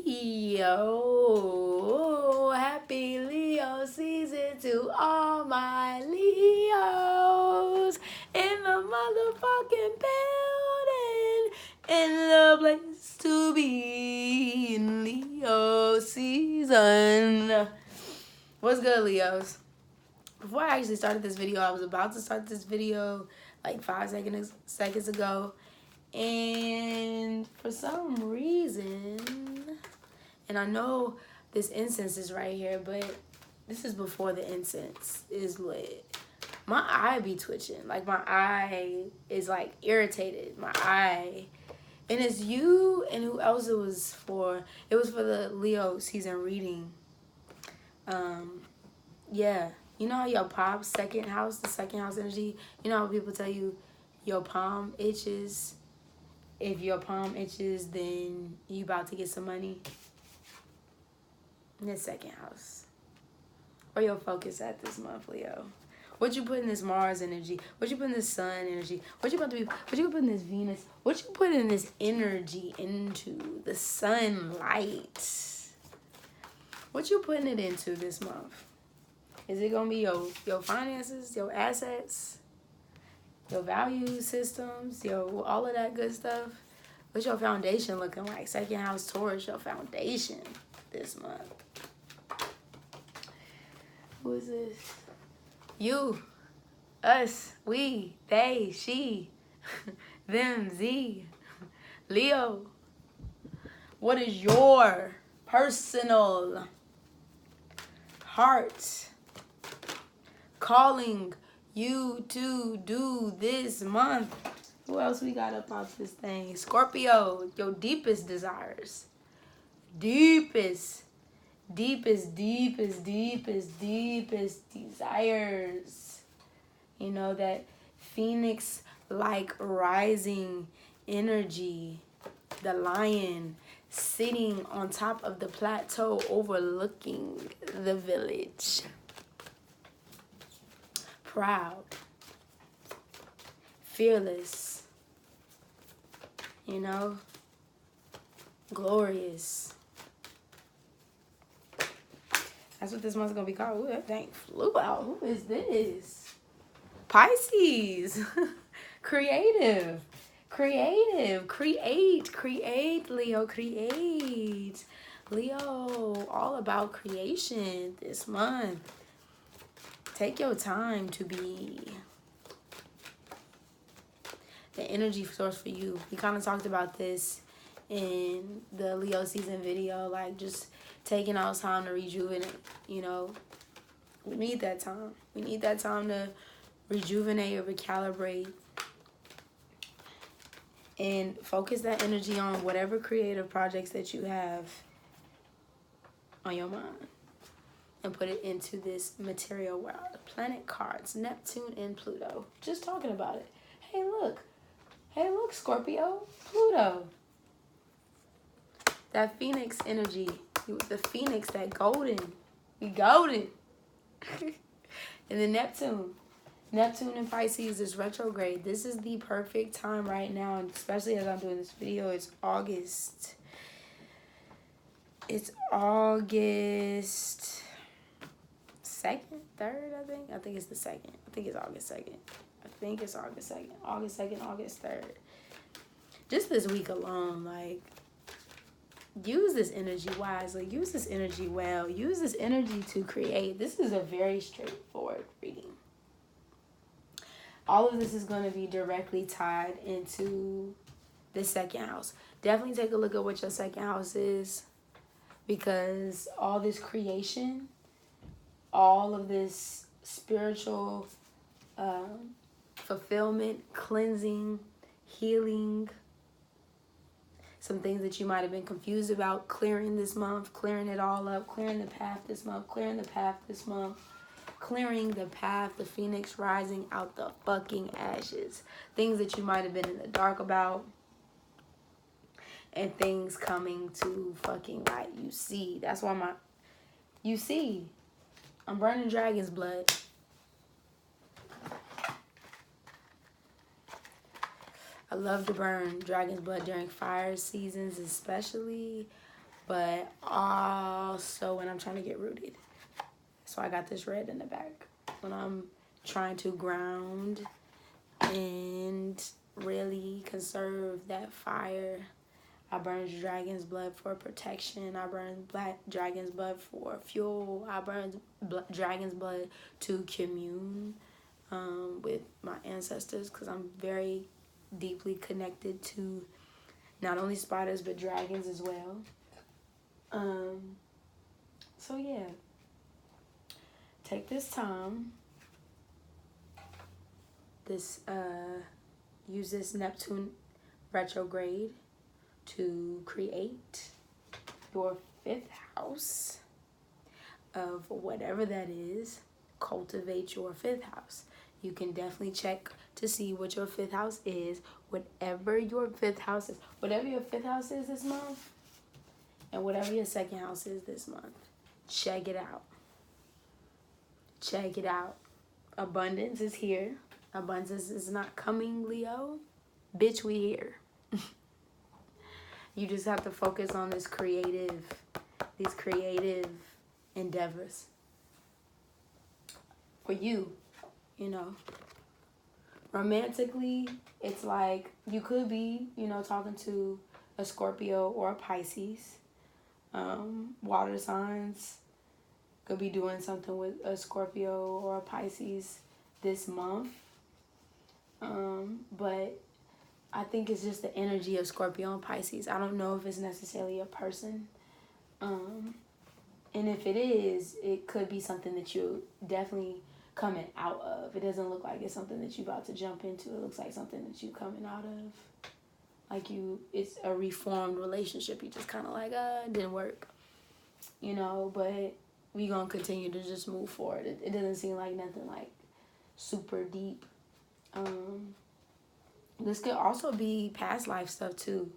Leo. Happy Leo season to all my Leos in the motherfucking building. In the place to be in Leo season. What's good, Leos? Before I actually started this video, I was about to start this video like 5 seconds ago. And for some reason, and I know this incense is right here, but this is before the incense is lit. My eye be twitching. Like my eye is like irritated. My eye. And it's you and who else it was for. It was for the Leo season reading. Yeah. You know how your palm, second house, the second house energy, you know how people tell you your palm itches? If your palm itches, then you about to get some money. In the second house. Where your focus at this month, Leo? What you put in this Mars energy? What you put in this Sun energy? What you put in this Venus? What you put in this energy into the sunlight? What you putting it into this month? Is it gonna be your finances, your assets, your value systems, all of that good stuff? What's your foundation looking like? Second house Taurus, your foundation this month. Who is this? You, us, we, they, she, them, Z, Leo. What is your personal heart calling you to do this month? Who else we got up off this thing? Scorpio, your deepest desires. Deepest desires. You know, that Phoenix-like rising energy. The lion sitting on top of the plateau overlooking the village. Proud. Fearless. You know? Glorious. That's what this month's gonna be called. Ooh, that thing flew out. Who is this? Pisces. Creative. Create, Leo, create. Leo, all about creation this month. Take your time to be the energy source for you. We kind of talked about this in the Leo season video, like just taking our time to rejuvenate. You know, we need that time. We need that time to rejuvenate or recalibrate and focus that energy on whatever creative projects that you have on your mind and put it into this material world. Planet cards, Neptune and Pluto. Just talking about it. Hey, look, Scorpio, Pluto. That Phoenix energy, the Phoenix, that golden, we golden. And the Neptune and Pisces is retrograde. This is the perfect time right now, and especially as I'm doing this video, it's August. It's August 2nd, 3rd, I think. I think it's the 2nd. I think it's August 2nd. August 2nd, August 3rd. Just this week alone, like, use this energy wisely. Use this energy well. Use this energy to create. This is a very straightforward reading. All of this is going to be directly tied into the second house. Definitely take a look at what your second house is, because all this creation, all of this spiritual fulfillment, cleansing, healing, some things that you might have been confused about, clearing this month, clearing it all up, clearing the path this month, clearing the path, the Phoenix rising out the fucking ashes. Things that you might have been in the dark about, and things coming to fucking light. You see. That's why I'm burning dragon's blood. love to burn dragon's blood during fire seasons especially, but also when I'm trying to get rooted. So I got this red in the back. When I'm trying to ground and really conserve that fire, I burn dragon's blood for protection. I burn dragon's blood for fuel. I burn dragon's blood to commune with my ancestors, because I'm very deeply connected to not only spiders but dragons as well. So yeah, take this time. Use this Neptune retrograde to create your 5th house of whatever that is. Cultivate your 5th house. You can definitely check to see what your 5th house is. Whatever your 5th house is. Whatever your 5th house is this month, and whatever your 2nd house is this month. Check it out. Check it out. Abundance is here. Abundance is not coming, Leo. Bitch, we here. You just have to focus on these creative endeavors. For you, you know. Romantically, it's like you could be, you know, talking to a Scorpio or a Pisces. Water signs could be doing something with a Scorpio or a Pisces this month. But I think it's just the energy of Scorpio and Pisces. I don't know if it's necessarily a person. And if it is, it could be something that you're definitely coming out of. It doesn't look like it's something that you're about to jump into. It looks like something that you're coming out of. Like it's a reformed relationship. You just kind of like, it didn't work. You know, but we gonna continue to just move forward. It doesn't seem like nothing like super deep. This could also be past life stuff too.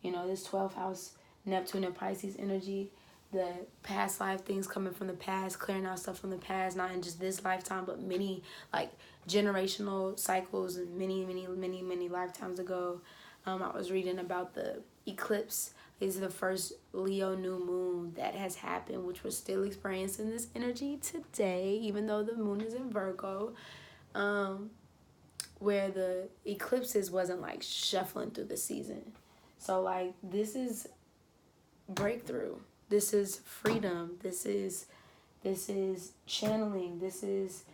You know, this 12th house, Neptune and Pisces energy, the past life things coming from the past, clearing out stuff from the past, not in just this lifetime, but many like generational cycles and many lifetimes ago. I was reading about the eclipse. This is the first Leo new moon that has happened, which we're still experiencing this energy today, even though the moon is in Virgo. Where the eclipses wasn't like shuffling through the season. So like this is breakthrough. This is freedom. This is channeling. This is,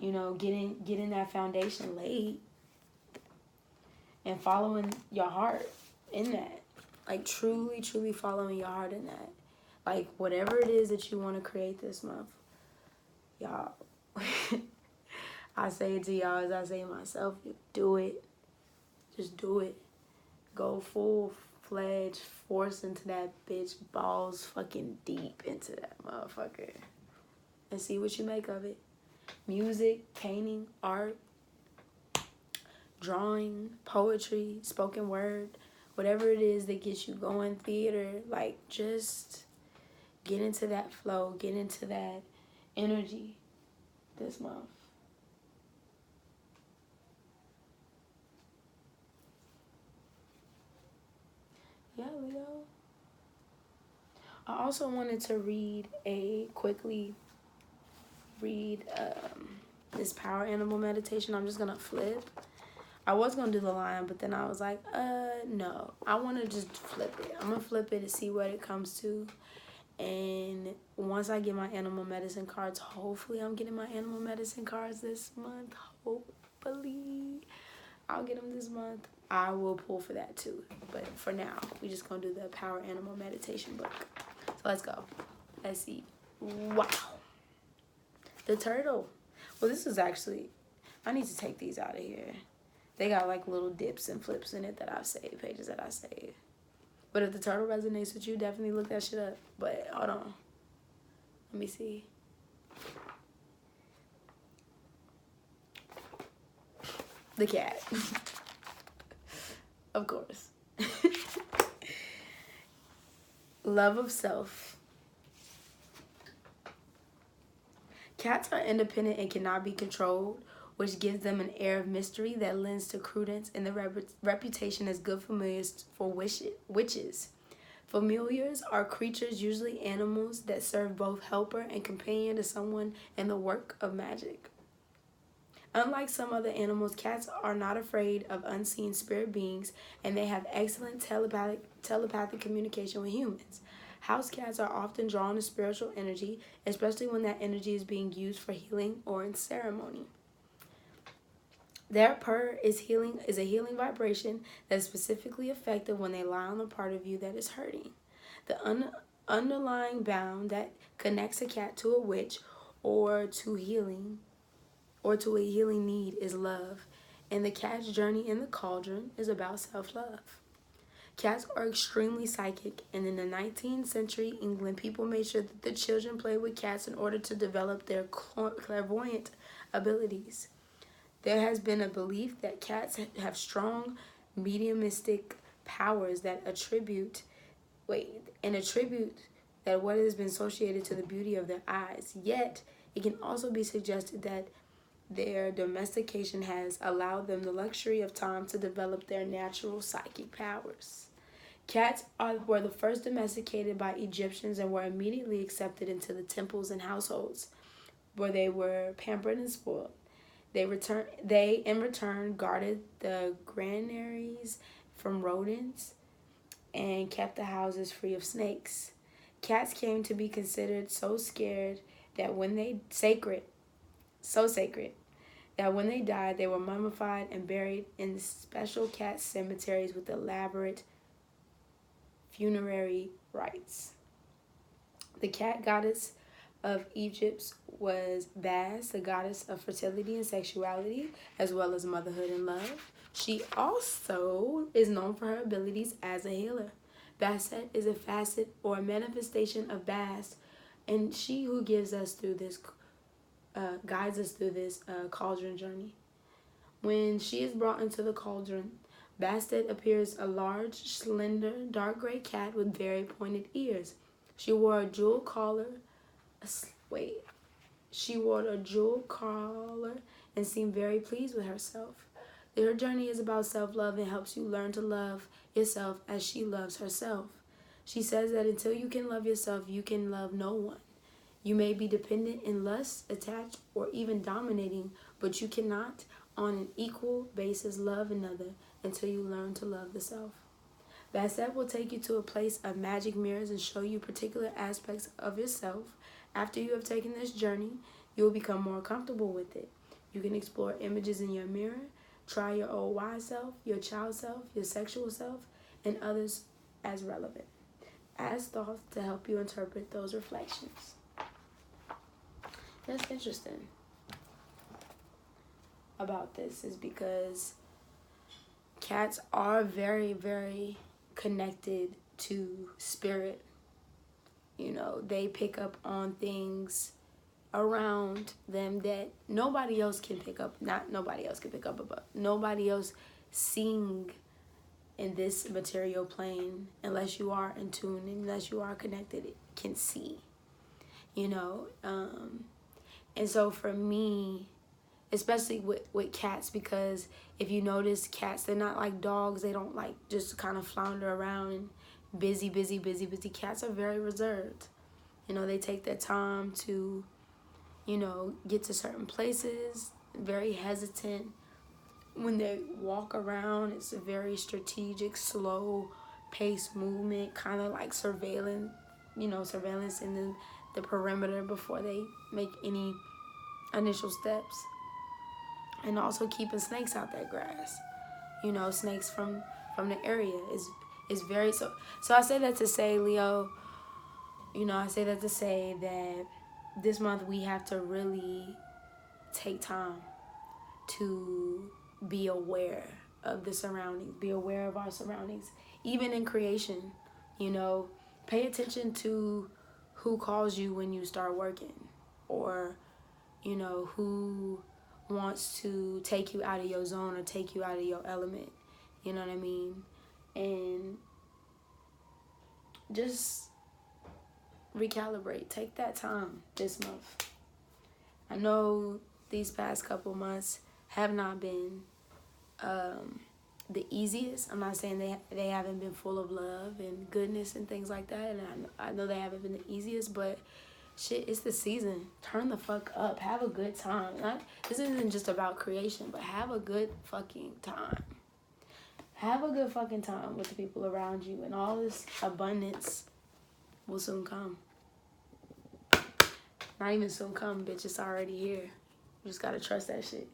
you know, getting that foundation laid and following your heart in that. Like truly following your heart in that. Like whatever it is that you want to create this month, y'all. I say it to y'all as I say it myself. Do it. Just do it. Go full-fledged force into that bitch. Balls fucking deep into that motherfucker. And see what you make of it. Music, painting, art, drawing, poetry, spoken word. Whatever it is that gets you going, theater. Like, just get into that flow. Get into that energy this month. Yeah, Leo. I also wanted to quickly read this power animal meditation. I'm just going to flip. I was going to do the lion, but then I was like, no. I want to just flip it. I'm going to flip it to see what it comes to. And once I get my animal medicine cards, hopefully I'm getting my animal medicine cards this month. Hopefully. I'll get them this month. I will pull for that too. But for now, we just gonna do the Power Animal Meditation book. So let's go. Let's see. Wow. The turtle. Well, this is actually, I need to take these out of here. They got like little dips and flips in it that I've saved, pages that I saved. But if the turtle resonates with you, definitely look that shit up. But hold on. Let me see. The cat. Of course. Love of self. Cats are independent and cannot be controlled which gives them an air of mystery that lends to credence and the reputation as good familiars for witches. Familiars are creatures, usually animals, that serve both helper and companion to someone in the work of magic. Unlike some other animals, cats are not afraid of unseen spirit beings, and they have excellent telepathic communication with humans. House cats are often drawn to spiritual energy, especially when that energy is being used for healing or in ceremony. Their purr is a healing vibration that is specifically effective when they lie on the part of you that is hurting. The underlying bond that connects a cat to a witch or to a healing need is love, and the cat's journey in the cauldron is about self-love. Cats are extremely psychic, and in the 19th century England, people made sure that the children played with cats in order to develop their clairvoyant abilities. There has been a belief that cats have strong mediumistic powers that attribute that what has been associated to the beauty of their eyes. Yet, it can also be suggested that their domestication has allowed them the luxury of time to develop their natural psychic powers. Cats were the first domesticated by Egyptians and were immediately accepted into the temples and households, where they were pampered and spoiled. They in return guarded the granaries from rodents and kept the houses free of snakes. Cats came to be considered so sacred that when they died, they were mummified and buried in special cat cemeteries with elaborate funerary rites. The cat goddess of Egypt was Bast, the goddess of fertility and sexuality, as well as motherhood and love. She also is known for her abilities as a healer. Bastet is a facet or a manifestation of Bast, and she who guides us through this cauldron journey. When she is brought into the cauldron, Bastet appears a large, slender, dark gray cat with very pointed ears. She wore a jewel collar. She wore a jewel collar and seemed very pleased with herself. Her journey is about self-love and helps you learn to love yourself as she loves herself. She says that until you can love yourself, you can love no one. You may be dependent in lust, attached, or even dominating, but you cannot, on an equal basis, love another until you learn to love the self. Bastet will take you to a place of magic mirrors and show you particular aspects of yourself. After you have taken this journey, you will become more comfortable with it. You can explore images in your mirror, try your old wise self, your child self, your sexual self, and others as relevant. Ask thoughts to help you interpret those reflections. That's interesting about this is because cats are very, very connected to spirit. You know, they pick up on things around them that nobody else can pick up. Not nobody else can pick up, but nobody else seeing in this material plane, unless you are in tune, unless you are connected, it can see. You know, and so for me, especially with cats, because if you notice, cats, they're not like dogs. They don't like just kind of flounder around and busy. Cats are very reserved. You know, they take their time to, you know, get to certain places, very hesitant. When they walk around, it's a very strategic, slow paced movement, kind of like surveillance in the perimeter before they make any initial steps. And also keeping snakes out that grass. You know, snakes from the area is very so I say that to say, Leo, you know, I say that to say that this month we have to really take time to be aware of the surroundings, be aware of our surroundings, even in creation. You know, pay attention to who calls you when you start working, or, you know, who wants to take you out of your zone or take you out of your element. You know what I mean? And just recalibrate. Take that time this month. I know these past couple months have not been the easiest. I'm not saying they haven't been full of love and goodness and things like that, and I know they haven't been the easiest, but shit, it's the season. Turn the fuck up. Have a good time. This isn't just about creation, but have a good fucking time. Have a good fucking time with the people around you, and all this abundance will soon come. Not even soon come, bitch. It's already here. You just gotta trust that shit.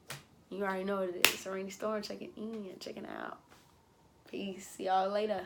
You already know what it is. Araneaestorm checking in, checking out. Peace. See y'all later.